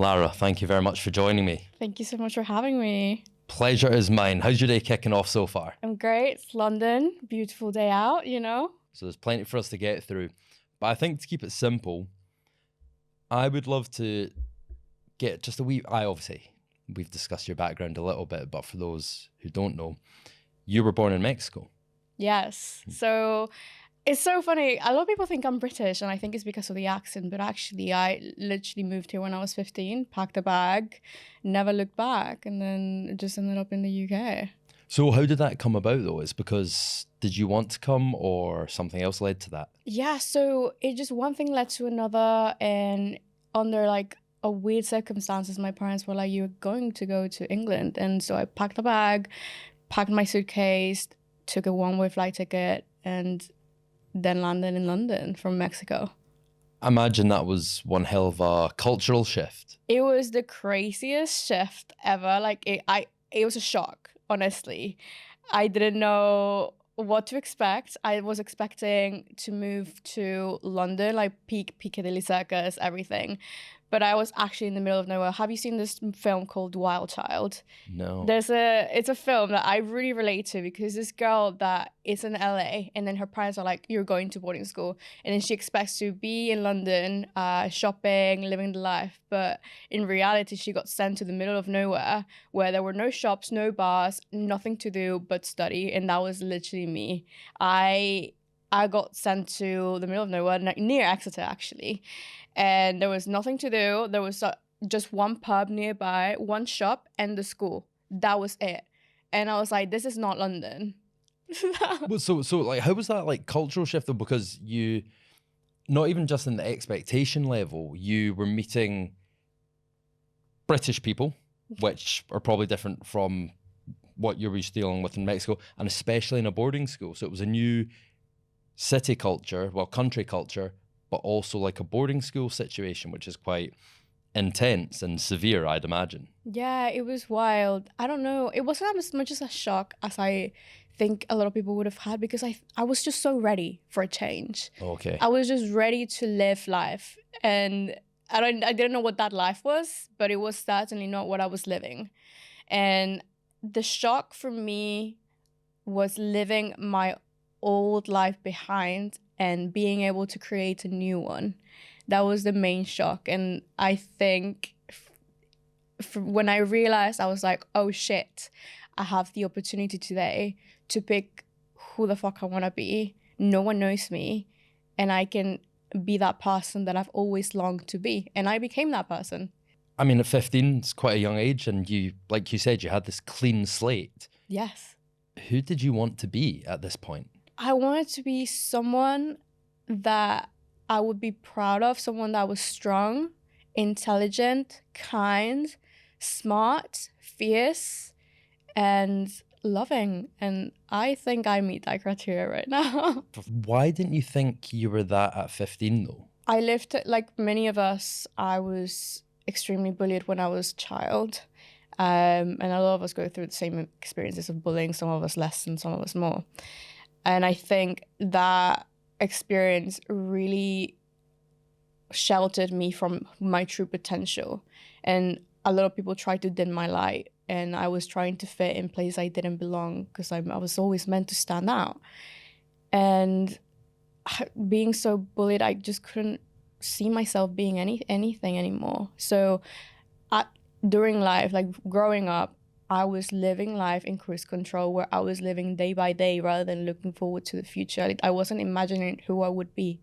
Lara, thank you very much for joining me. Thank you so much for having me. Pleasure is mine. How's your day kicking off so far? I'm great. It's London. Beautiful day out, you know? So there's plenty for us to get through. But I think to keep it simple, I would love to get just a wee... we've discussed your background a little bit, but for those who don't know, you were born in Mexico. Yes. So it's so funny. A lot of people think I'm British, and I think it's because of the accent. But actually, I literally moved here when I was 15, packed a bag, never looked back, and then just ended up in the UK. So how did that come about, though? Is because did you want to come or something else led to that? Yeah, so it just one thing led to another, and under like a weird circumstances, my parents were like, "You're going to go to England," and so I packed a bag, packed my suitcase, took a one-way flight ticket, and then landed in London from Mexico. I imagine that was one hell of a cultural shift. It was the craziest shift ever. Like it was a shock, honestly. I didn't know what to expect. I was expecting to move to London, like peak Piccadilly Circus, everything. But I was actually in the middle of nowhere. Have you seen this film called Wild Child? No. It's a film that I really relate to because this girl that is in LA and then her parents are like, you're going to boarding school. And then she expects to be in London, shopping, living the life. But in reality, she got sent to the middle of nowhere where there were no shops, no bars, nothing to do but study. And that was literally me. I got sent to the middle of nowhere, near Exeter, actually. And there was nothing to do. There was just one pub nearby, one shop, and the school. That was it. And I was like, this is not London. Well, so like, how was that like cultural shift though? Because you, not even just in the expectation level, you were meeting British people, which are probably different from what you're used to dealing with in Mexico, and especially in a boarding school. So it was a new city culture, well, country culture, but also like a boarding school situation, which is quite intense and severe, I'd imagine. Yeah, it was wild. I don't know. It wasn't as much as a shock as I think a lot of people would have had because I was just so ready for a change. Okay. I was just ready to live life. And I didn't know what that life was, but it was certainly not what I was living. And the shock for me was living my old life behind and being able to create a new one. That was the main shock. And I think when I realized, I was like, oh shit, I have the opportunity today to pick who the fuck I want to be. No one knows me. And I can be that person that I've always longed to be. And I became that person. I mean, at 15, it's quite a young age. And you, like you said, you had this clean slate. Yes. Who did you want to be at this point? I wanted to be someone that I would be proud of, someone that was strong, intelligent, kind, smart, fierce, and loving. And I think I meet that criteria right now. Why didn't you think you were that at 15 though? I lived, like many of us, I was extremely bullied when I was a child. And a lot of us go through the same experiences of bullying, some of us less and some of us more. And I think that experience really sheltered me from my true potential. And a lot of people tried to dim my light. And I was trying to fit in places I didn't belong because I was always meant to stand out. And being so bullied, I just couldn't see myself being anything anymore. So during life, like growing up, I was living life in cruise control where I was living day by day rather than looking forward to the future. I wasn't imagining who I would be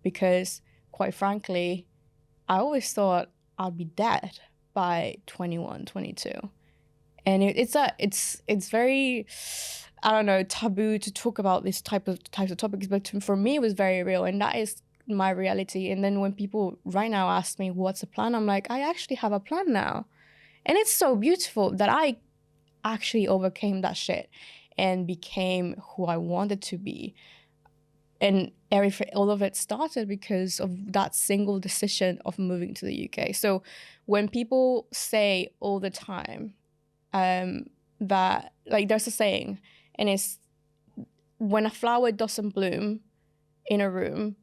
because, quite frankly, I always thought I'd be dead by 21, 22. And it's very, I don't know, taboo to talk about this types of topics, but for me, it was very real. And that is my reality. And then when people right now ask me, what's the plan? I'm like, I actually have a plan now. And it's so beautiful that I actually overcame that shit and became who I wanted to be. And all of it started because of that single decision of moving to the UK. So when people say all the time that, like, there's a saying, and it's, when a flower doesn't bloom in a room,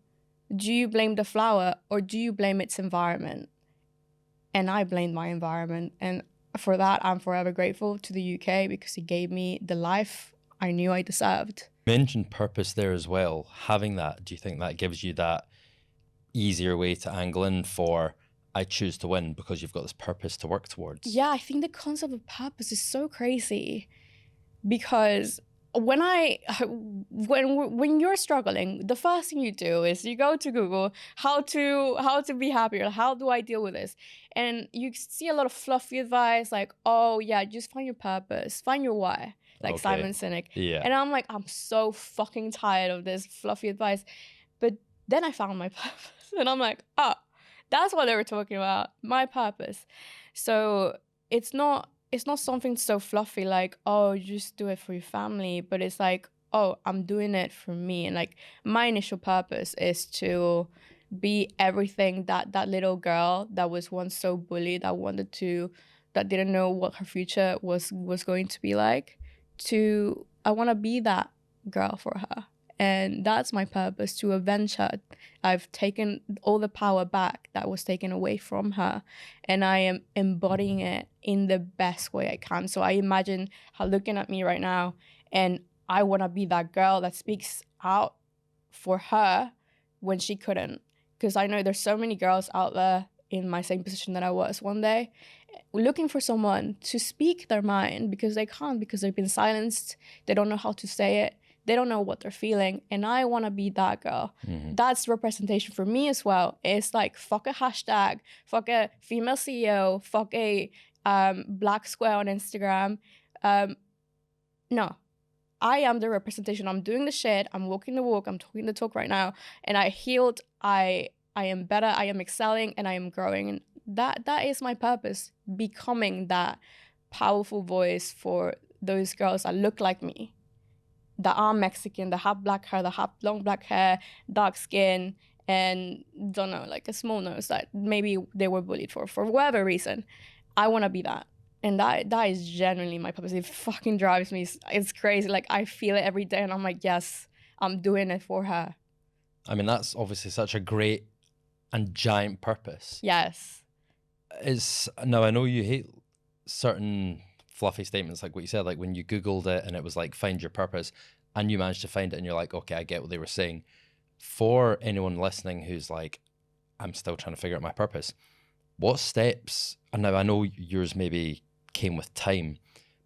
do you blame the flower or do you blame its environment? And I blamed my environment. And for that, I'm forever grateful to the UK because it gave me the life I knew I deserved. Mentioned purpose there as well. Having that, do you think that gives you that easier way to angle in for I choose to win because you've got this purpose to work towards? Yeah, I think the concept of purpose is so crazy because when you're struggling, the first thing you do is you go to Google how to be happier. How do I deal with this? And you see a lot of fluffy advice like, oh yeah, just find your purpose, find your why, like Okay. Simon Sinek. Yeah. And I'm like, I'm so fucking tired of this fluffy advice. But then I found my purpose, and I'm like, oh, that's what they were talking about, my purpose. So it's not something so fluffy like, oh, just do it for your family, but it's like, oh, I'm doing it for me. And like my initial purpose is to be everything that little girl that was once so bullied, that didn't know what her future was going to be like, I want to be that girl for her. And that's my purpose, to avenge her. I've taken all the power back that was taken away from her, and I am embodying it in the best way I can. So I imagine her looking at me right now, and I want to be that girl that speaks out for her when she couldn't. Because I know there's so many girls out there in my same position that I was one day, looking for someone to speak their mind because they can't, because they've been silenced. They don't know how to say it. They don't know what they're feeling. And I want to be that girl. Mm-hmm. That's representation for me as well. It's like, fuck a hashtag, fuck a female CEO, fuck a black square on Instagram. No, I am the representation. I'm doing the shit. I'm walking the walk. I'm talking the talk right now. And I healed. I am better. I am excelling, and I am growing. And that is my purpose, becoming that powerful voice for those girls that look like me, that are Mexican, that have black hair, that have long black hair, dark skin, and don't know, like a small nose that maybe they were bullied for whatever reason. I want to be that. And that is genuinely my purpose. It fucking drives me. It's crazy. Like, I feel it every day, and I'm like, yes, I'm doing it for her. I mean, that's obviously such a great and giant purpose. Yes. Now, I know you hate certain fluffy statements like what you said, like when you Googled it and it was like, find your purpose, and you managed to find it and you're like, okay, I get what they were saying. For anyone listening who's like, I'm still trying to figure out my purpose, what steps, and now I know yours maybe came with time,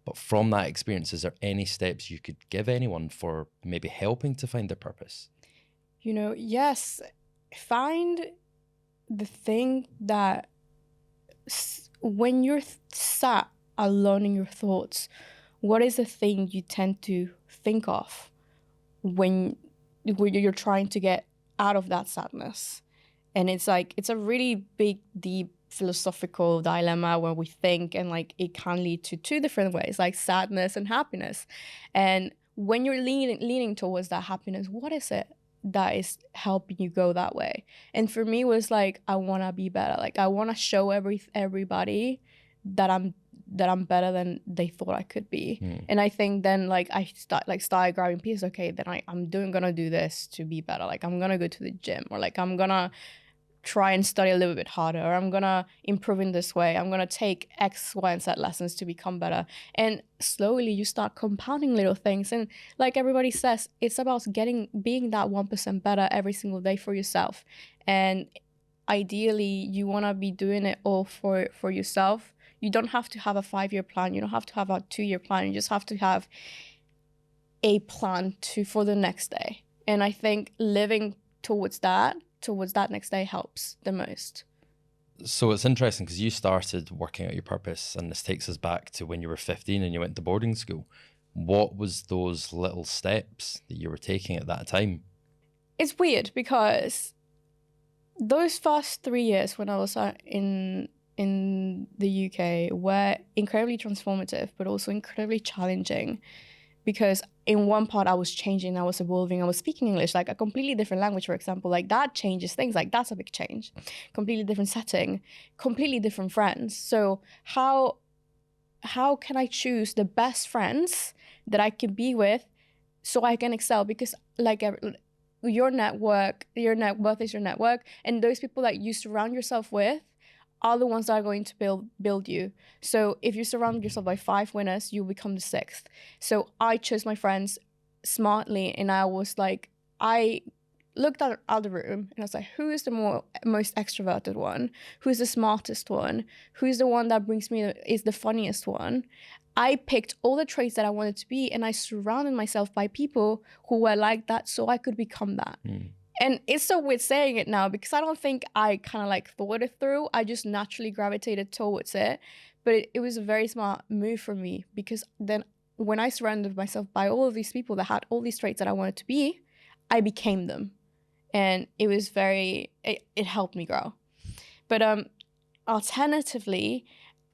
but from that experience, is there any steps you could give anyone for maybe helping to find their purpose? Yes, find the thing that when you're sat alone in your thoughts, what is the thing you tend to think of when you're trying to get out of that sadness? And it's like, it's a really big, deep philosophical dilemma where we think, and like it can lead to two different ways, like sadness and happiness. And when you're leaning towards that happiness, what is it that is helping you go that way? And for me, it was like, I want to be better. Like, I want to show everybody that I'm better than they thought I could be. And I think then like I started grabbing pieces. Okay, then I'm gonna do this to be better. Like, I'm gonna go to the gym, or like I'm gonna try and study a little bit harder, or I'm gonna improve in this way. I'm gonna take X, Y, and Z lessons to become better. And slowly you start compounding little things. And like everybody says, it's about being that 1% better every single day for yourself. And ideally, you wanna be doing it all for yourself. You don't have to have a 5-year plan. You don't have to have a 2-year plan. You just have to have a plan for the next day. And I think living towards that next day helps the most. So it's interesting because you started working out your purpose, and this takes us back to when you were 15 and you went to boarding school. What was those little steps that you were taking at that time? It's weird because those first 3 years when I was in the UK were incredibly transformative, but also incredibly challenging, because in one part I was changing, I was evolving, I was speaking English, like a completely different language, for example. Like, that changes things. Like, that's a big change. Completely different setting, completely different friends. So how can I choose the best friends that I can be with so I can excel? Because like your network is your network, and those people that you surround yourself with are the ones that are going to build you. So if you surround yourself by 5 winners, you become the 6th. So I chose my friends smartly, and I was like, I looked at the room and I was like, who is the most extroverted one? Who's the smartest one? Who's the one that is the funniest one? I picked all the traits that I wanted to be, and I surrounded myself by people who were like that so I could become that. And it's so weird saying it now because I don't think I kind of like thought it through. I just naturally gravitated towards it. But it was a very smart move for me, because then when I surrounded myself by all of these people that had all these traits that I wanted to be, I became them. And it was it helped me grow. But alternatively,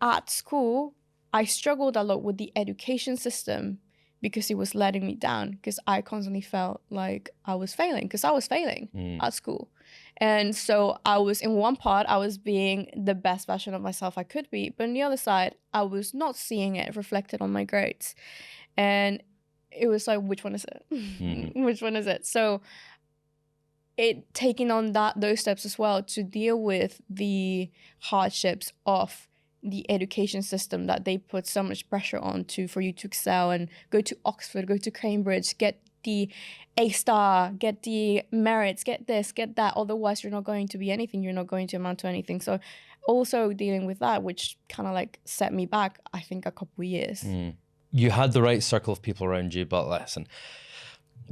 at school, I struggled a lot with the education system because it was letting me down, because I constantly felt like I was failing, because I was failing at school. And so in one part, I was being the best version of myself I could be. But on the other side, I was not seeing it reflected on my grades. And it was like, which one is it? Which one is it? So taking on those steps as well to deal with the hardships of the education system that they put so much pressure on for you to excel and go to Oxford, go to Cambridge, get the A-star, get the merits, get this, get that. Otherwise, you're not going to be anything. You're not going to amount to anything. So also dealing with that, which kind of like set me back, I think, a couple of years. You had the right circle of people around you, but listen,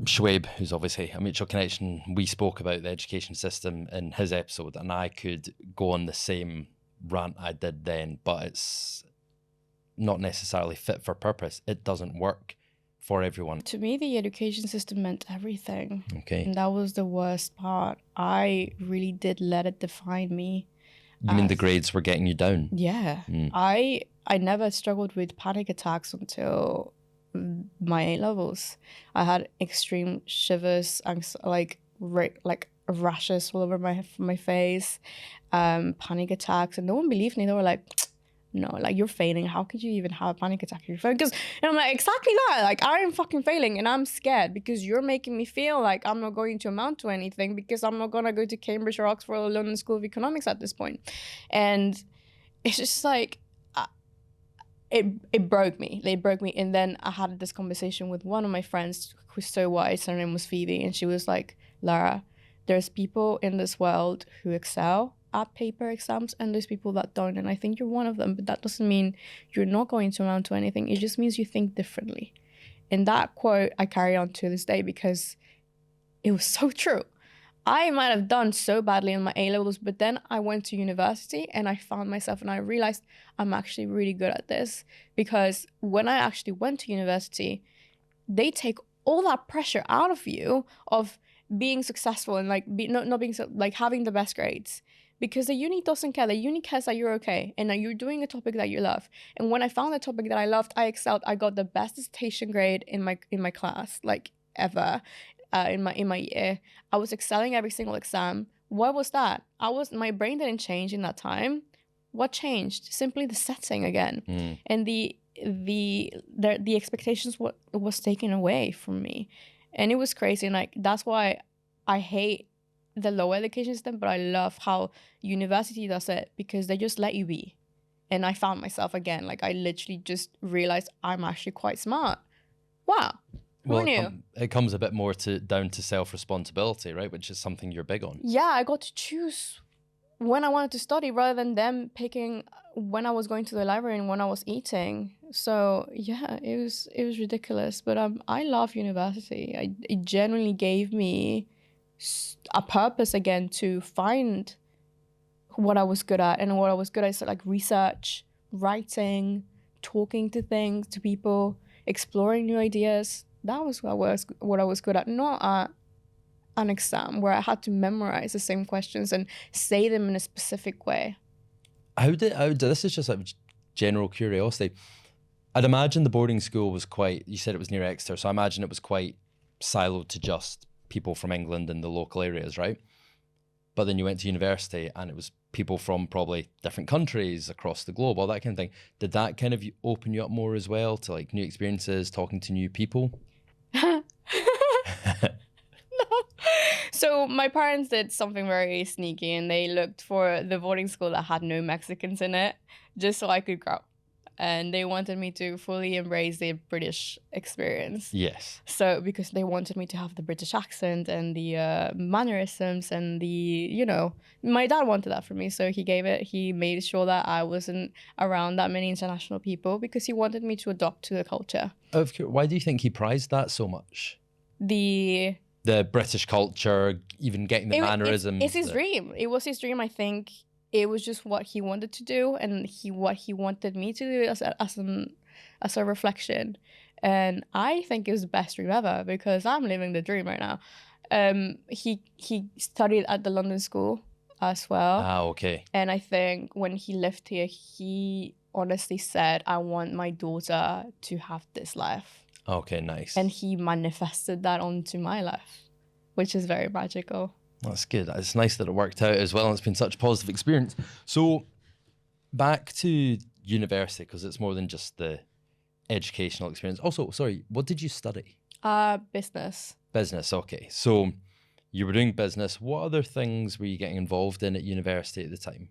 Shoaib, who's obviously a mutual connection, we spoke about the education system in his episode, and I could go on the same rant I did then, but it's not necessarily fit for purpose. It doesn't work for everyone. To me, the education system meant everything. Okay. And that was the worst part. I really did let it define me. You mean the grades were getting you down? Yeah. I never struggled with panic attacks until my A-levels. I had extreme shivers, like rashes all over my face, panic attacks, and no one believed me. They were like, no, like, you're failing. How could you even have a panic attack? You're failing. And I'm like, exactly that. Like, I am fucking failing, and I'm scared because you're making me feel like I'm not going to amount to anything, because I'm not going to go to Cambridge or Oxford or London School of Economics at this point. And it's just like, it broke me. It broke me. And then I had this conversation with one of my friends who's so wise. Her name was Phoebe. And she was like, Lara, there's people in this world who excel at paper exams, and there's people that don't. And I think you're one of them. But that doesn't mean you're not going to amount to anything. It just means you think differently. And that quote I carry on to this day because it was so true. I might have done so badly in my A-levels, but then I went to university and I found myself, and I realized I'm actually really good at this, because when I actually went to university, they take all that pressure out of you of being successful and like not being like having the best grades, because the uni doesn't care. The uni cares that you're okay and that you're doing a topic that you love. And when I found a topic that I loved, I excelled. I got the best dissertation grade in my class, like ever. In my year, I was excelling every single exam. What was that? My brain didn't change in that time. What changed? Simply the setting again, and the expectations was taken away from me, and it was crazy. And like, that's why I hate the lower education system, but I love how university does it, because they just let you be. And I found myself again. Like, I literally just realized I'm actually quite smart. Wow. Well, it comes a bit more down to self-responsibility, right? Which is something you're big on. Yeah, I got to choose when I wanted to study rather than them picking when I was going to the library and when I was eating. So yeah, it was ridiculous. But I love university. It genuinely gave me a purpose again to find what I was good at. And what I was good at is like research, writing, talking to people, exploring new ideas. That was what I was good at, not at an exam where I had to memorize the same questions and say them in a specific way. This is just like general curiosity. I'd imagine the boarding school was you said it was near Exeter, so I imagine it was quite siloed to just people from England and the local areas, right? But then you went to university and it was people from probably different countries across the globe, all that kind of thing. Did that kind of open you up more as well to like new experiences, talking to new people? No. So my parents did something very sneaky, and they looked for the boarding school that had no Mexicans in it, just so I could grow. And they wanted me to fully embrace the British experience. Yes. So because they wanted me to have the British accent and the mannerisms and my dad wanted that for me. So he made sure that I wasn't around that many international people because he wanted me to adopt to the culture. Why do you think he prized that so much? The British culture, even getting the mannerisms. It's his dream. It was his dream, I think. It was just what he wanted to do, and what he wanted me to do as a reflection. And I think it was the best dream ever because I'm living the dream right now. He studied at the London School as well. Ah, okay. And I think when he left here, he honestly said, I want my daughter to have this life. Okay, nice. And he manifested that onto my life, which is very magical. That's good. It's nice that it worked out as well, and it's been such a positive experience. So back to university, because it's more than just the educational experience. Also, sorry, what did you study? Business. Business, okay. So you were doing business. What other things were you getting involved in at university at the time?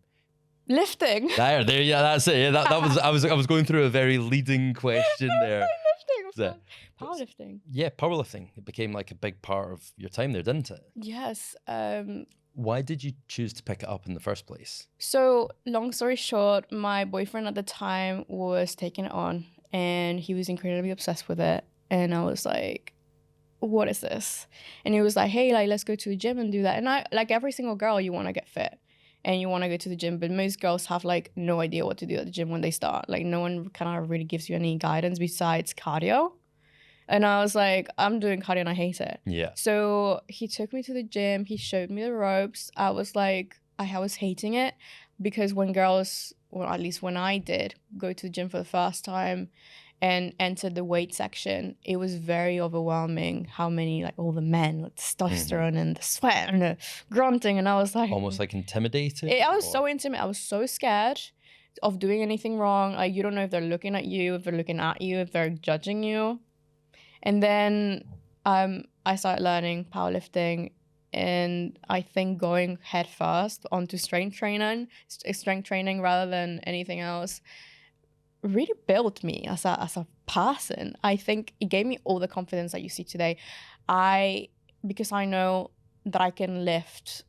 Lifting. There, yeah, that's it. Yeah, that was I was going through a very leading question there. Lifting. Powerlifting. Yeah, powerlifting. It became like a big part of your time there, didn't it? Yes. Why did you choose to pick it up in the first place? So, long story short, my boyfriend at the time was taking it on, and he was incredibly obsessed with it. And I was like, what is this? And he was like, hey, like, let's go to the gym and do that. And I, like every single girl, you want to get fit and you want to go to the gym, but most girls have like no idea what to do at the gym when they start. Like no one kind of really gives you any guidance besides cardio. And I was like, I'm doing cardio and I hate it. Yeah. So he took me to the gym. He showed me the ropes. I was like, I was hating it because when girls, or at least when I did, go to the gym for the first time and enter the weight section, it was very overwhelming how many, like all the men with testosterone and the sweat and the grunting. And I was like... Almost like intimidated? I was so intimate. I was so scared of doing anything wrong. Like you don't know if they're looking at you, if they're looking at you, if they're judging you. And then I started learning powerlifting, and I think going head first onto strength training rather than anything else really built me as a person. I think it gave me all the confidence that you see today. Because I know that I can lift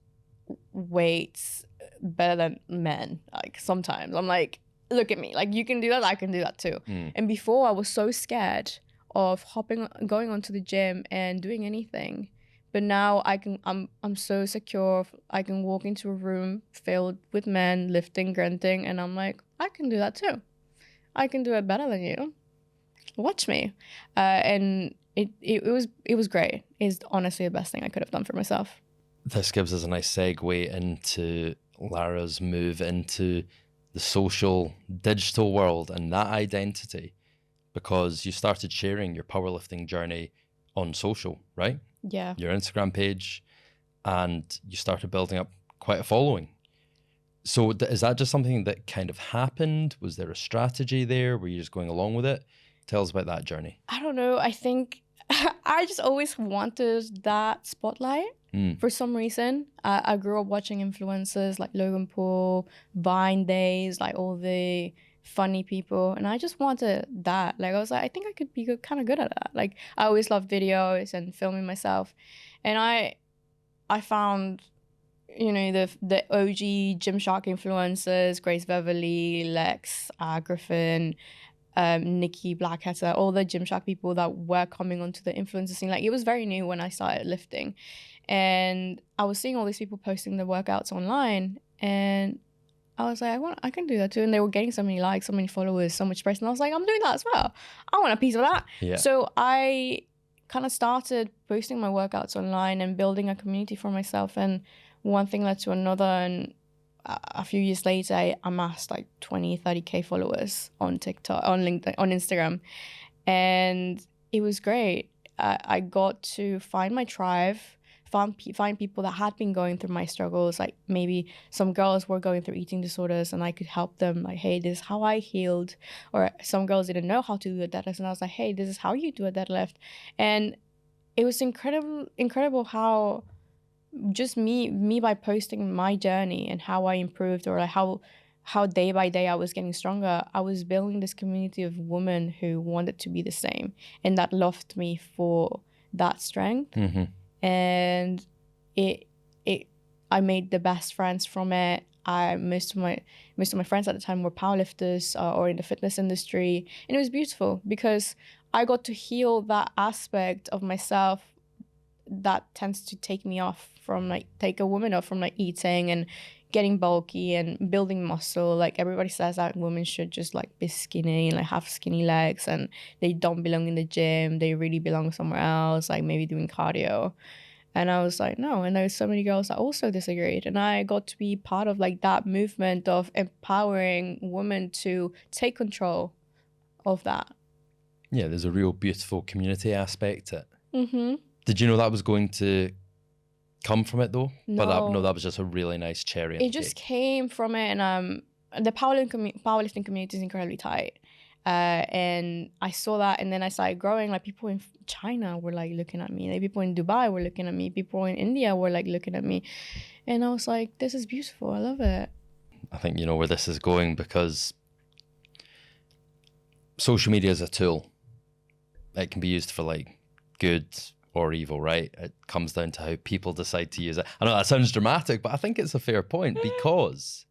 weights better than men. Like sometimes I'm like, look at me, like you can do that, I can do that too. And before I was so scared of going onto the gym and doing anything, but now I'm so secure. I can walk into a room filled with men lifting, grunting, and I'm like, I can do that too. I can do it better than you. Watch me. And it was great. It's honestly the best thing I could have done for myself. This gives us a nice segue into Lara's move into the social digital world and that identity, because you started sharing your powerlifting journey on social, right? Yeah. Your Instagram page, and you started building up quite a following. So is that just something that kind of happened? Was there a strategy there? Were you just going along with it? Tell us about that journey. I don't know. I think I just always wanted that spotlight for some reason. I grew up watching influencers like Logan Paul, Vine Days, like all the funny people, and I just wanted that. Like I was like, I think I could be kind of good at that. Like I always loved videos and filming myself, and I found, you know, the OG Gymshark influencers, Grace Beverly, Lex, Griffin, Nikki Blackhatter, all the Gymshark people that were coming onto the influencer scene. Like it was very new when I started lifting, and I was seeing all these people posting their workouts online, and I was like, I can do that too. And they were getting so many likes, so many followers, so much press. And I was like, I'm doing that as well. I want a piece of that. Yeah. So I kind of started posting my workouts online and building a community for myself. And one thing led to another. And a few years later, I amassed like 20, 30K followers on TikTok, on LinkedIn, on Instagram. And it was great. I got to find my tribe, find people that had been going through my struggles. Like maybe some girls were going through eating disorders and I could help them, like, hey, this is how I healed. Or some girls didn't know how to do a deadlift and I was like, hey, this is how you do a deadlift. And it was incredible how just me by posting my journey and how I improved, or like how day by day I was getting stronger, I was building this community of women who wanted to be the same and that loved me for that strength. And I made the best friends from it. Most of my friends at the time were powerlifters or in the fitness industry, and it was beautiful because I got to heal that aspect of myself that tends to take me off from like take a woman off from like eating and getting bulky and building muscle. Like everybody says that women should just like be skinny and like have skinny legs and they don't belong in the gym. They really belong somewhere else, like maybe doing cardio. And I was like, no. And there were so many girls that also disagreed. And I got to be part of like that movement of empowering women to take control of that. Yeah, there's a real beautiful community aspect to it. Did you know that was going to come from it though? No. But that was just a really nice cherry on the It just cake. came from it. And the powerlifting community is incredibly tight. And I saw that, and then I started growing. Like people in China were like looking at me, like people in Dubai were looking at me, people in India were like looking at me, and I was like, this is beautiful, I love it. I think you know where this is going, because social media is a tool. It can be used for like good or evil, right? It comes down to how people decide to use it. I know that sounds dramatic, but I think it's a fair point, because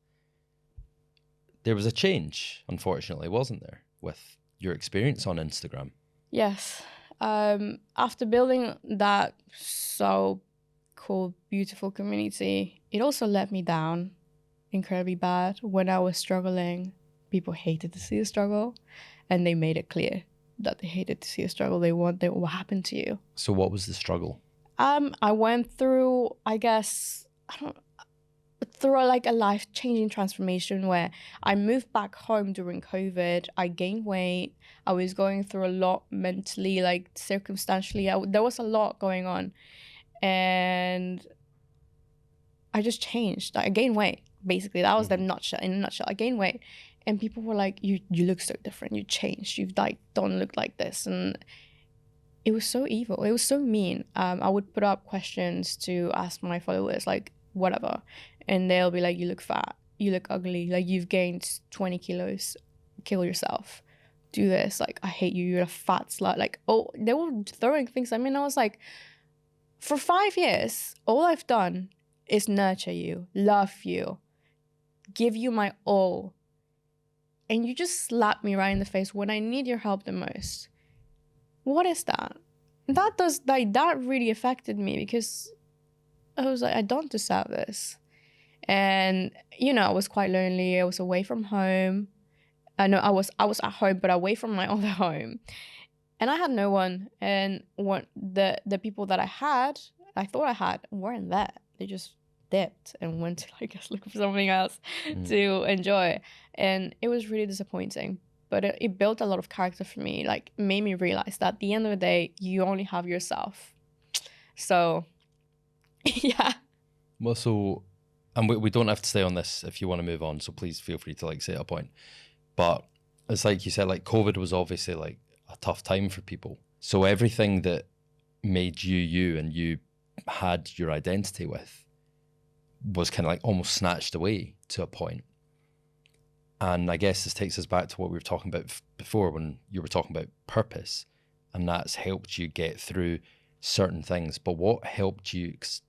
there was a change, unfortunately, wasn't there, with your experience on Instagram? Yes. After building that so cool, beautiful community, it also let me down incredibly bad. When I was struggling, people hated to see a struggle, and they made it clear that they hated to see a struggle. What happened to you? So what was the struggle? I went through, through like a life-changing transformation where I moved back home during COVID. I gained weight. I was going through a lot mentally, like circumstantially. There was a lot going on, and I just changed. I gained weight. Basically, that was the nutshell. In a nutshell, I gained weight, and people were like, "You look so different. You changed. You like don't look like this." And it was so evil. It was so mean. I would put up questions to ask my followers, like whatever, and they'll be like, "You look fat. You look ugly. Like you've gained 20 kilos. Kill yourself. Do this. Like I hate you. You're a fat slut." Like they were throwing things at me, and I was like, for 5 years, all I've done is nurture you, love you, give you my all, and you just slap me right in the face when I need your help the most. What is that? That really affected me, because I was like, I don't deserve this. And I was quite lonely. I was away from home. I know I was at home, but away from my other home, and I had no one. And the people that I thought I had, weren't there. They just dipped and went to look for something else to enjoy, and it was really disappointing. But it built a lot of character for me. Like made me realize that at the end of the day, you only have yourself. So, yeah. Well, so, and we don't have to stay on this if you want to move on. So please feel free to like say a point. But it's like you said, like COVID was obviously like a tough time for people. So everything that made you you and you had your identity with was kind of like almost snatched away to a point. And I guess this takes us back to what we were talking about before, when you were talking about purpose, and that's helped you get through certain things. But what helped you? 'Cause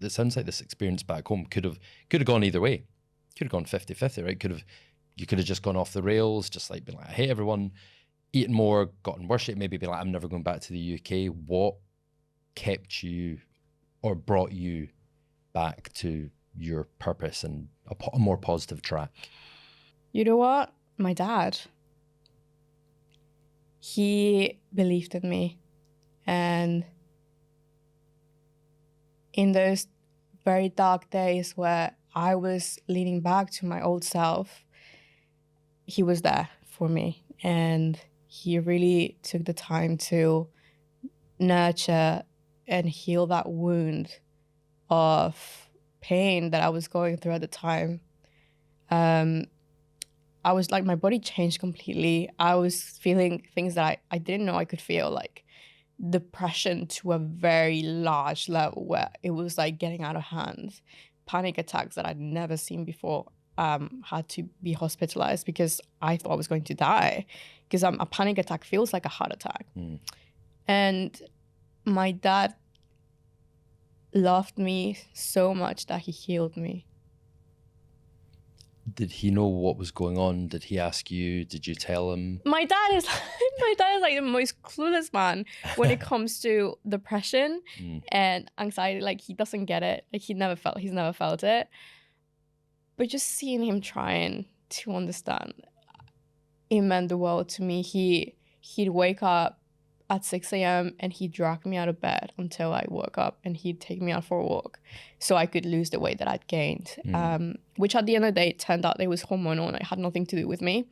it sounds like this experience back home could have gone either way. Could have gone 50-50, right? You could have just gone off the rails, just like been like, I hate everyone, eaten more, gotten worse, maybe be like, I'm never going back to the UK. What kept you or brought you back to your purpose and a more positive track? You know what? My dad. He believed in me. And in those very dark days where I was leaning back to my old self, he was there for me. And he really took the time to nurture and heal that wound of pain that I was going through at the time. I was like, my body changed completely. I was feeling things that I didn't know I could feel, like depression to a very large level where it was like getting out of hand. Panic attacks that I'd never seen before. Had to be hospitalized because I thought I was going to die, because a panic attack feels like a heart attack. And my dad loved me so much that he healed me. Did he know what was going on? Did he ask you? Did you tell him? My dad is like the most clueless man when it comes to depression and anxiety. Like, he doesn't get it. Like, he's never felt it. But just seeing him trying to understand, it meant the world to me. He'd wake up at 6 a.m. and he'd drag me out of bed until I woke up, and he'd take me out for a walk so I could lose the weight that I'd gained. Which at the end of the day, it turned out it was hormonal and it had nothing to do with me.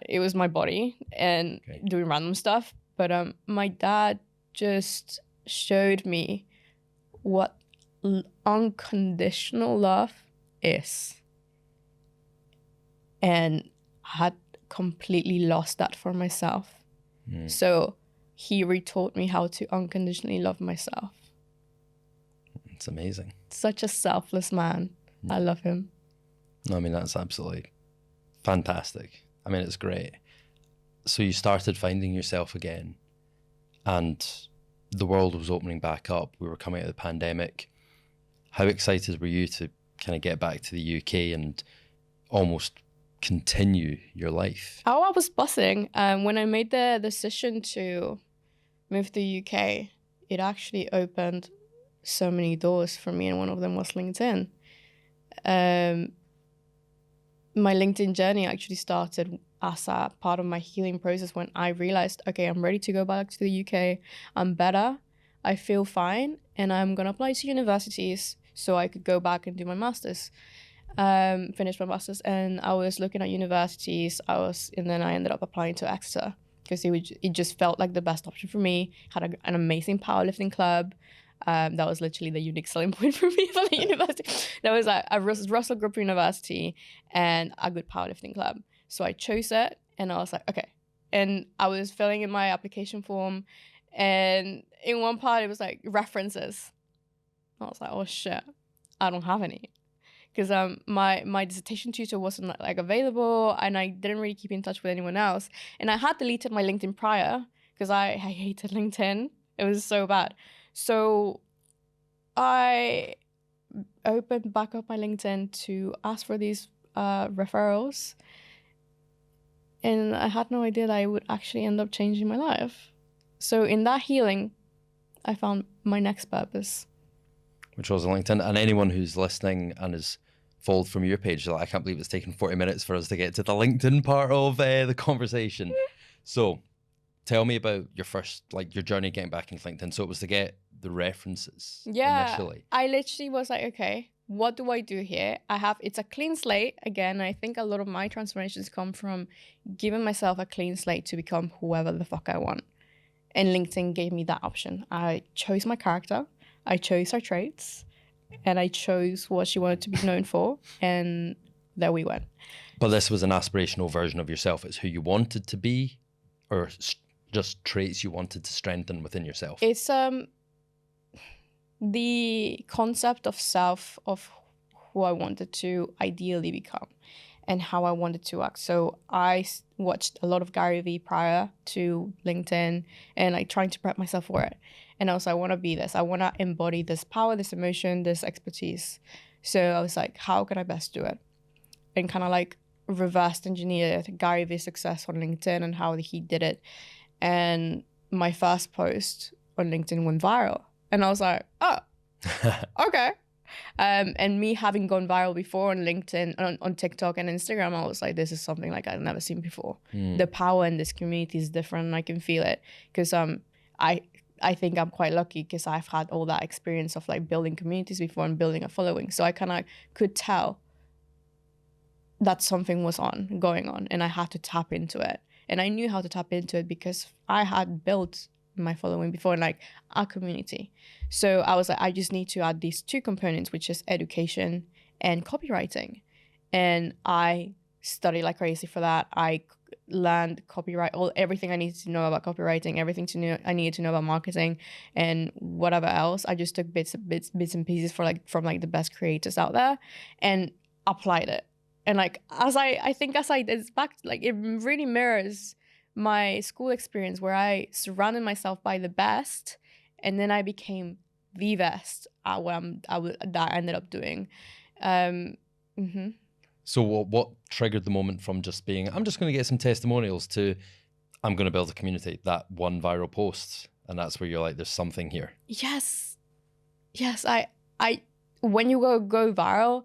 It was my body and doing random stuff. But my dad just showed me what unconditional love is. And I had completely lost that for myself. So he retaught me how to unconditionally love myself. It's amazing. Such a selfless man. I love him. No, I mean, that's absolutely fantastic. I mean, it's great. So you started finding yourself again, and the world was opening back up. We were coming out of the pandemic. How excited were you to kind of get back to the UK and almost continue your life? Oh, I was buzzing. When I made the decision to move to the UK, it actually opened so many doors for me, and one of them was LinkedIn. My LinkedIn journey actually started as a part of my healing process when I realized, okay, I'm ready to go back to the UK. I'm better. I feel fine. And I'm going to apply to universities so I could go back and do my master's, finish my master's. And I was looking at universities. And then I ended up applying to Acosta because it just felt like the best option for me. Had an amazing powerlifting club. That was literally the unique selling point for me for the university. There was a Russell Group University and a good powerlifting club. So I chose it, and I was like, okay. And I was filling in my application form, and in one part it was like references. I was like, oh shit, I don't have any, because my dissertation tutor wasn't like available, and I didn't really keep in touch with anyone else. And I had deleted my LinkedIn prior because I hated LinkedIn. It was so bad. So I opened back up my LinkedIn to ask for these referrals. And I had no idea that I would actually end up changing my life. So in that healing, I found my next purpose. Which was on LinkedIn. And anyone who's listening and is followed from your page, like, I can't believe it's taken 40 minutes for us to get to the LinkedIn part of the conversation. So tell me about your journey getting back into LinkedIn. So it was to get the references initially. I literally was like, okay, what do I do here? It's a clean slate. Again, I think a lot of my transformations come from giving myself a clean slate to become whoever the fuck I want. And LinkedIn gave me that option. I chose my character, I chose her traits, and I chose what she wanted to be known for. And there we went. But this was an aspirational version of yourself. It's who you wanted to be, or just traits you wanted to strengthen within yourself? It's the concept of self, of who I wanted to ideally become and how I wanted to act. So I watched a lot of Gary Vee prior to LinkedIn, and like trying to prep myself for it. And I was like, I want to be this. I want to embody this power, this emotion, this expertise. So I was like, how can I best do it? And kind of like reverse engineered Gary Vee's success on LinkedIn and how he did it. And my first post on LinkedIn went viral. And I was like, oh, okay. And me having gone viral before on LinkedIn, on TikTok and Instagram, I was like, this is something like I've never seen before. The power in this community is different, and I can feel it. Because I think I'm quite lucky because I've had all that experience of like building communities before and building a following. So I kind of could tell that something was going on, and I had to tap into it. And I knew how to tap into it because I had built my following before, like our community. So I was like, I just need to add these two components, which is education and copywriting. And I study like crazy for that. I learned everything I needed to know about copywriting, I needed to know about marketing and whatever else. I just took bits and pieces from like the best creators out there and applied it. And like as I think it's back, like it really mirrors my school experience where I surrounded myself by the best, and then I became the best at what that I ended up doing. So what triggered the moment from just being, I'm just going to get some testimonials, to I'm going to build a community, that one viral post, and that's where you're like, there's something here? Yes. I when you go viral,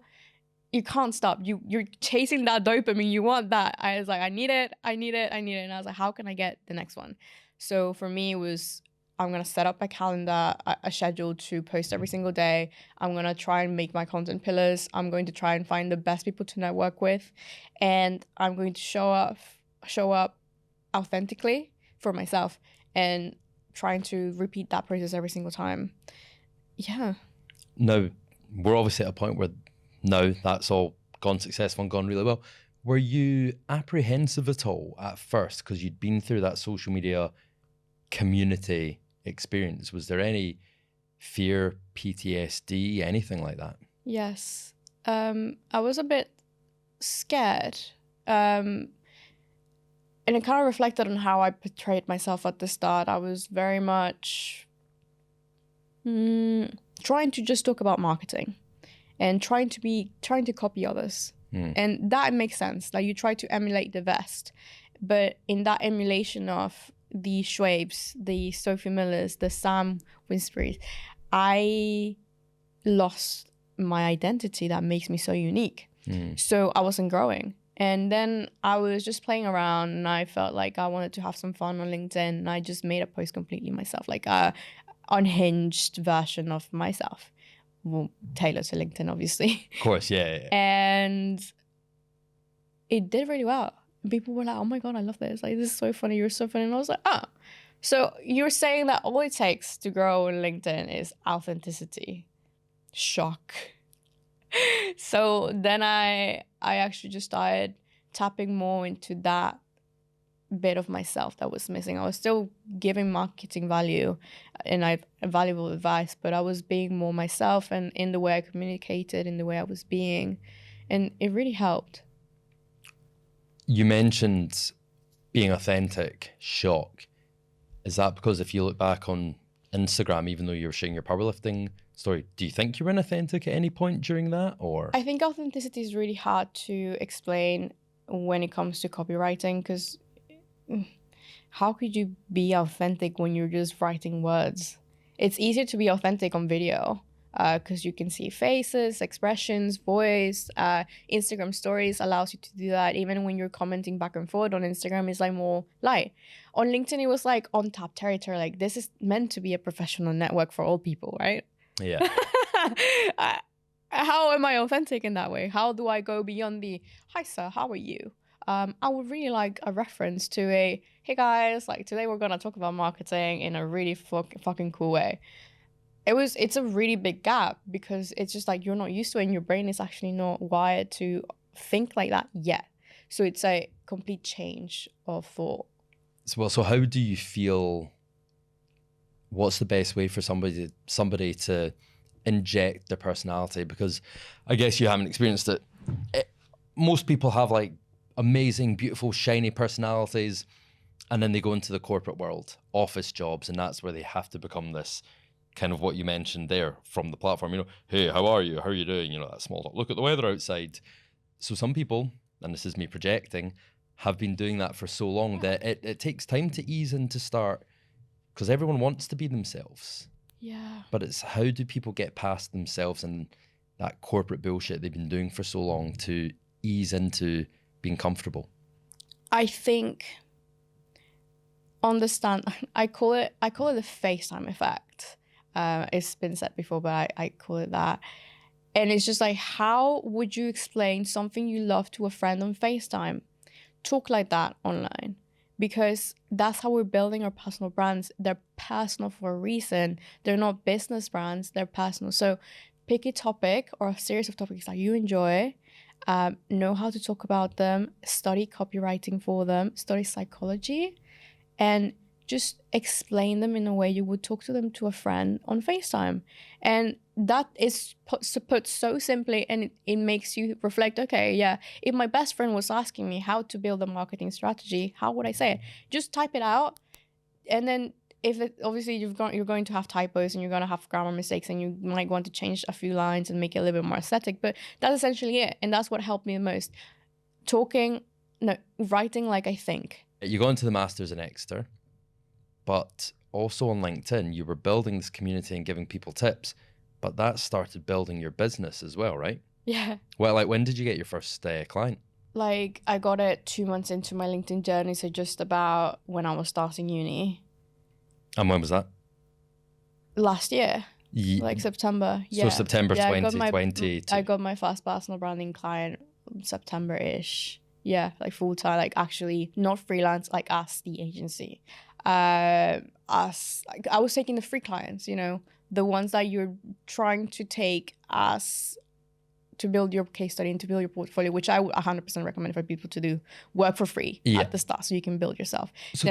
you can't stop. You're chasing that dopamine. You want that. I was like, I need it. And I was like, how can I get the next one? So for me, it was, I'm going to set up a calendar, a schedule to post every single day. I'm going to try and make my content pillars. I'm going to try and find the best people to network with. And I'm going to show up authentically for myself and trying to repeat that process every single time. Yeah. Now, we're obviously at a point where now that's all gone successful and gone really well. Were you apprehensive at all at first because you'd been through that social media community experience? Was there any fear, PTSD, anything like that? Yes. I was a bit scared. And it kind of reflected on how I portrayed myself at the start. I was very much trying to just talk about marketing and trying to copy others. And that makes sense. Like, you try to emulate the best, but in that emulation of the Schwabes, the Sophie Millers, the Sam Winsberrys, I lost my identity that makes me so unique. So I wasn't growing. And then I was just playing around, and I felt like I wanted to have some fun on LinkedIn, and I just made a post completely myself, like a unhinged version of myself. Well, tailored to LinkedIn, obviously. Of course, yeah. And it did really well. People were like, oh my God, I love this. Like, this is so funny. You're so funny. And I was like, oh. So you're saying that all it takes to grow on LinkedIn is authenticity. Shock. So then I actually just started tapping more into that bit of myself that was missing. I was still giving marketing value and valuable advice, but I was being more myself, and in the way I communicated, in the way I was being, and it really helped. You mentioned being authentic. Shock. Is that because if you look back on Instagram, even though you were sharing your powerlifting story, do you think you were inauthentic at any point during that? Or I think authenticity is really hard to explain when it comes to copywriting, because how could you be authentic when you're just writing words? It's easier to be authentic on video because you can see faces, expressions, voice. Instagram stories allows you to do that. Even when you're commenting back and forth on Instagram, it's like more light. On LinkedIn, it was like on top territory. Like, this is meant to be a professional network for all people, right? Yeah. How am I authentic in that way? How do I go beyond the, hi sir, how are you? I would really like a reference to a, hey guys, like today we're going to talk about marketing in a really fucking cool way. It's a really big gap because it's just like you're not used to it, and your brain is actually not wired to think like that yet. So it's a complete change of thought. So how do you feel, what's the best way for somebody to inject their personality? Because I guess you haven't experienced it. Most people have like amazing, beautiful, shiny personalities, and then they go into the corporate world, office jobs, and that's where they have to become this kind of what you mentioned there from the platform, you know, hey, how are you? How are you doing? You know, that small talk. Look at the weather outside. So some people, and this is me projecting, have been doing that for so long that it takes time to ease and to start, because everyone wants to be themselves. Yeah. But it's how do people get past themselves and that corporate bullshit they've been doing for so long to ease into being comfortable? I think understand. I call it the FaceTime effect. It's been said before, but I call it that. And it's just like, how would you explain something you love to a friend on FaceTime? Talk like that online, because that's how we're building our personal brands. They're personal for a reason. They're not business brands. They're personal. So pick a topic or a series of topics that you enjoy know how to talk about them, study copywriting for them, study psychology, and just explain them in a way you would talk to them to a friend on FaceTime. And that is put so simply, and it makes you reflect, okay, yeah, if my best friend was asking me how to build a marketing strategy, how would I say it? Just type it out. And then obviously you're going to have typos and you're going to have grammar mistakes and you might want to change a few lines and make it a little bit more aesthetic, but that's essentially it. And that's what helped me the most. Writing like I think. You got into the Masters in Exeter, but also on LinkedIn, you were building this community and giving people tips, but that started building your business as well, right? Yeah. Well, like when did you get your first client? Like I got it 2 months into my LinkedIn journey, so just about when I was starting uni. And when was that? Last year, like September. So September 2020. I got my first personal branding client September-ish. Yeah, like full time, like actually not freelance, like us, the agency. I was taking the free clients, you know, the ones that you're trying to take as to build your case study and to build your portfolio, which I would 100% recommend for people to do, work for free at the start so you can build yourself. So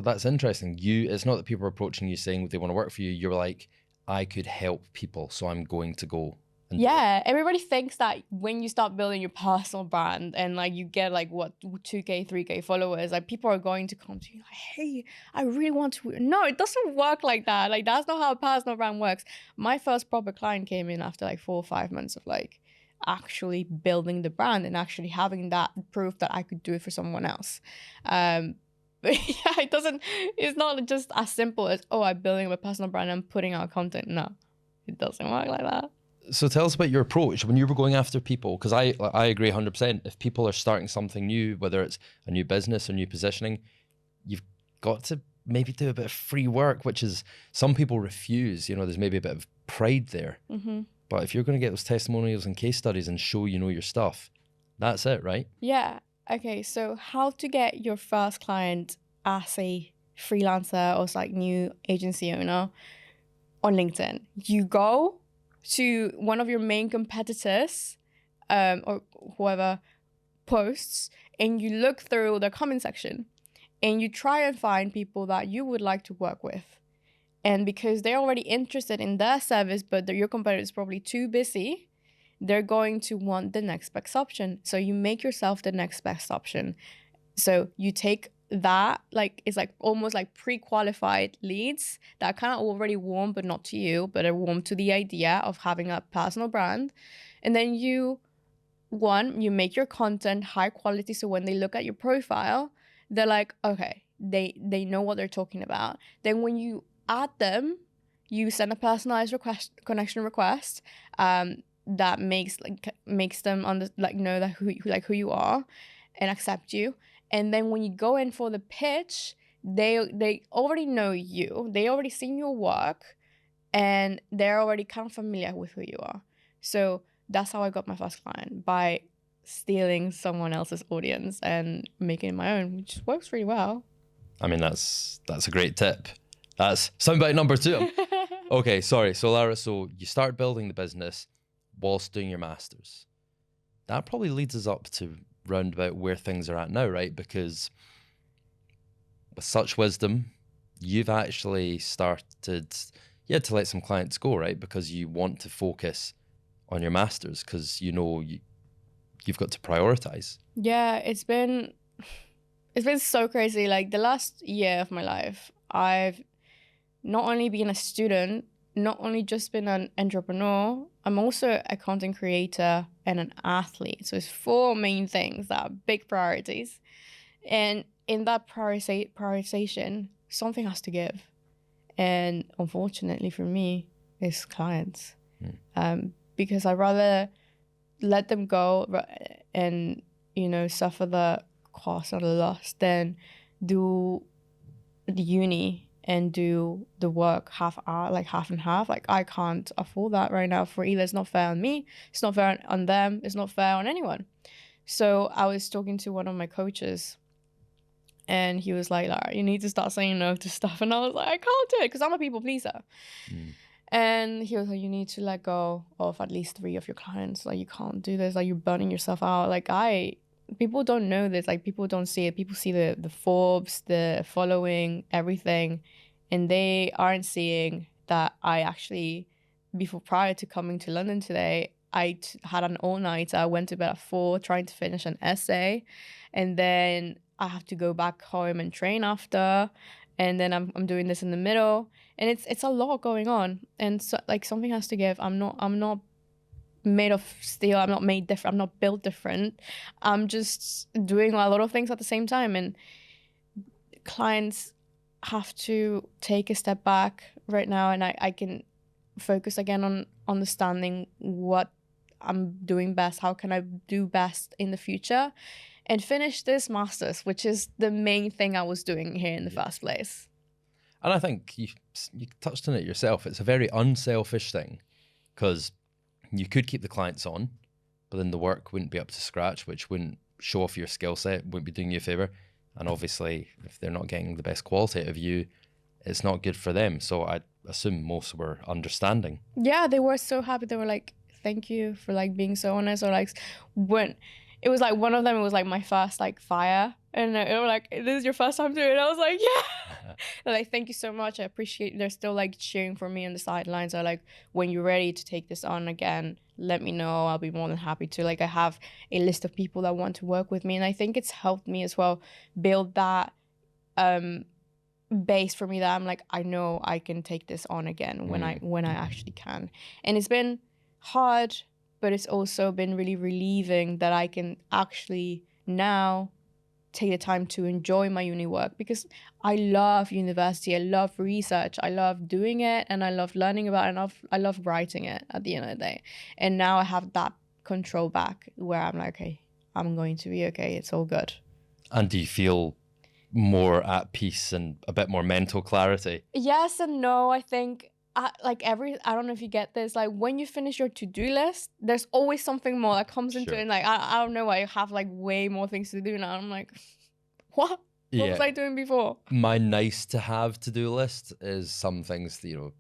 that's interesting. It's not that people are approaching you saying they want to work for you. You're like, I could help people, so I'm going to go. Yeah, everybody thinks that when you start building your personal brand and like you get like what 2K, 3K followers, like people are going to come to you like, hey, I really want to. No, it doesn't work like that. Like that's not how a personal brand works. My first proper client came in after like 4 or 5 months of like actually building the brand and actually having that proof that I could do it for someone else. But yeah, it's not just as simple as, oh, I'm building a personal brand and I'm putting out content. No, it doesn't work like that. So tell us about your approach when you were going after people, because I agree 100%. If people are starting something new, whether it's a new business or new positioning, you've got to maybe do a bit of free work, which is some people refuse. You know, there's maybe a bit of pride there. Mm-hmm. But if you're going to get those testimonials and case studies and show you know your stuff, that's it, right? Yeah. Okay. So how to get your first client as a freelancer or like new agency owner on LinkedIn? You go to one of your main competitors or whoever posts and you look through the comment section and you try and find people that you would like to work with. And because they're already interested in their service, but your competitor is probably too busy, they're going to want the next best option. So you make yourself the next best option. So you take that, like it's like almost like pre-qualified leads that kind of already warm, but not to you, but are warm to the idea of having a personal brand. And then you make your content high quality, so when they look at your profile, they're like, okay, they know what they're talking about. Then when you add them, you send a personalized connection request that makes them know that who you are and accept you. And then when you go in for the pitch, they already know you. They already seen your work, and they're already kind of familiar with who you are. So that's how I got my first client, by stealing someone else's audience and making it my own, which works really well. I mean, that's a great tip. That's soundbite number 2. Okay, sorry. So Lara, so you start building the business whilst doing your masters. That probably leads us up to round about where things are at now, right? Because with such wisdom, you've actually started, to let some clients go, right? Because you want to focus on your masters, because you know you've got to prioritize. Yeah, it's been so crazy. Like the last year of my life, I've not only been a student, not only just been an entrepreneur, I'm also a content creator and an athlete. So it's 4 main things that are big priorities. And in that prioritization, something has to give. And unfortunately for me, it's clients. Because I'd rather let them go and, suffer the cost or the loss than do the uni and do the work half and half. Like I can't afford that right now for either. It's not fair on me, it's not fair on them, it's not fair on anyone. So I was talking to one of my coaches and he was like, Lara, you need to start saying no to stuff. And I was like, I can't do it because I'm a people pleaser. And he was like, you need to let go of at least 3 of your clients. Like, you can't do this. Like, you're burning yourself out. Like, people don't know this. Like, people don't see it. People see the Forbes, the following, everything. And they aren't seeing that I actually, prior to coming to London today, I had an all-nighter. I went to bed at 4 trying to finish an essay. And then I have to go back home and train after. And then I'm doing this in the middle. And it's a lot going on. And so, like, something has to give. I'm not made of steel. I'm not made different. I'm not built different. I'm just doing a lot of things at the same time. And clients have to take a step back right now, and I can focus again on understanding what I'm doing best. How can I do best in the future? And finish this master's, which is the main thing I was doing here in the first place. And I think you touched on it yourself. It's a very unselfish thing, because you could keep the clients on, but then the work wouldn't be up to scratch, which wouldn't show off your skill set, wouldn't be doing you a favor. And obviously, if they're not getting the best quality out of you, it's not good for them. So I assume most were understanding. Yeah, they were so happy. They were like, thank you for like being so honest. Or like, when it was like one of them, it was like my first like fire, and they were like, this is your first time doing it? I was like, yeah. They're like, thank you so much, I appreciate it. They're still like cheering for me on the sidelines. They're like, when you're ready to take this on again, let me know. I'll be more than happy to. Like, I have a list of people that want to work with me, and I think it's helped me as well build that base for me, that I'm like, I know I can take this on again when I actually can. And it's been hard, but it's also been really relieving that I can actually now take the time to enjoy my uni work, because I love university, I love research, I love doing it, and I love learning about it, and I love writing it at the end of the day. And now I have that control back where I'm like, okay, I'm going to be okay, it's all good. And do you feel more at peace and a bit more mental clarity? Yes and no. I think I don't know if you get this, like when you finish your to-do list, there's always something more that comes into it, and like I don't know, I have like way more things to do now. I'm like, what was I doing before? My nice to have to-do list is some things that,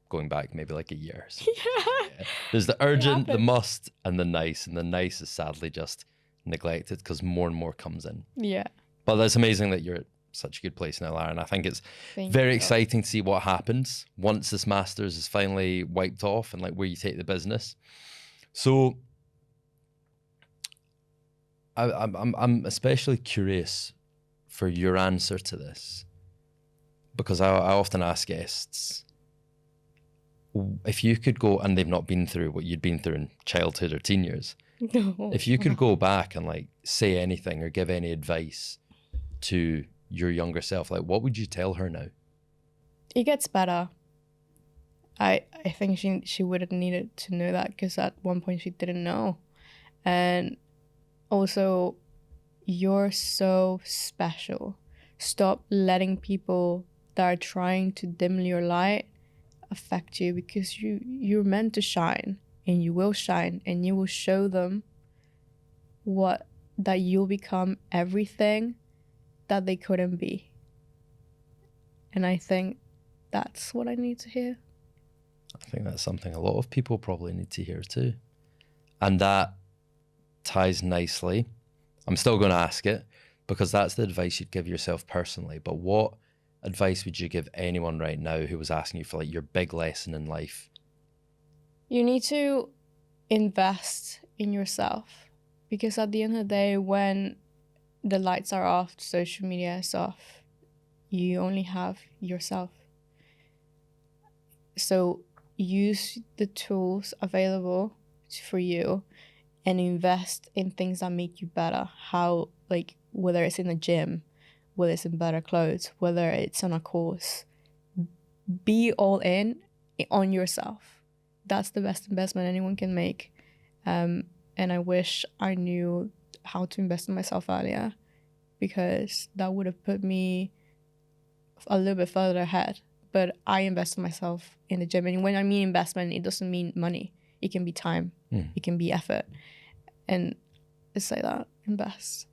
going back maybe like a year. So, yeah. There's the urgent, the must, and the nice. And the nice is sadly just neglected because more and more comes in. Yeah. But that's amazing that you're at such a good place now, Lara. And I think it's very exciting to see what happens once this master's is finally wiped off and like where you take the business. So I'm especially curious for your answer to this, because I often ask guests, if you could go, and they've not been through what you'd been through in childhood or teen years, if you could go back and like say anything or give any advice to your younger self, like what would you tell her now? It gets better. I think she would have needed to know that, because at one point she didn't know. And also, you're so special. Stop letting people that are trying to dim your light affect you, because you're meant to shine, and you will shine, and you will show them that you'll become everything that they couldn't be. And I think that's what I need to hear. I think that's something a lot of people probably need to hear too. And that ties nicely. I'm still going to ask it, because that's the advice you'd give yourself personally. But what advice would you give anyone right now who was asking you for like your big lesson in life? You need to invest in yourself, because at the end of the day, when the lights are off, social media is off, you only have yourself. So use the tools available for you and invest in things that make you better. How, like, whether it's in the gym, whether it's in better clothes, whether it's on a course, be all in on yourself. That's the best investment anyone can make. And I wish I knew how to invest in myself earlier, because that would have put me a little bit further ahead. But I invest in myself in the gym. And when I mean investment, it doesn't mean money. It can be time. It can be effort. And it's like that. Invest.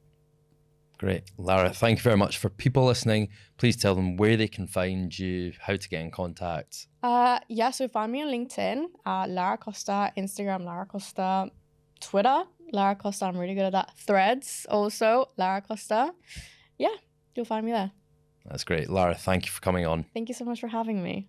Great. Lara, thank you very much. For people listening, please tell them where they can find you, how to get in contact. Yeah, so find me on LinkedIn, Lara Acosta, Instagram, Lara Acosta, Twitter, Lara Acosta. I'm really good at that. Threads also, Lara Acosta. Yeah, you'll find me there. That's great. Lara, thank you for coming on. Thank you so much for having me.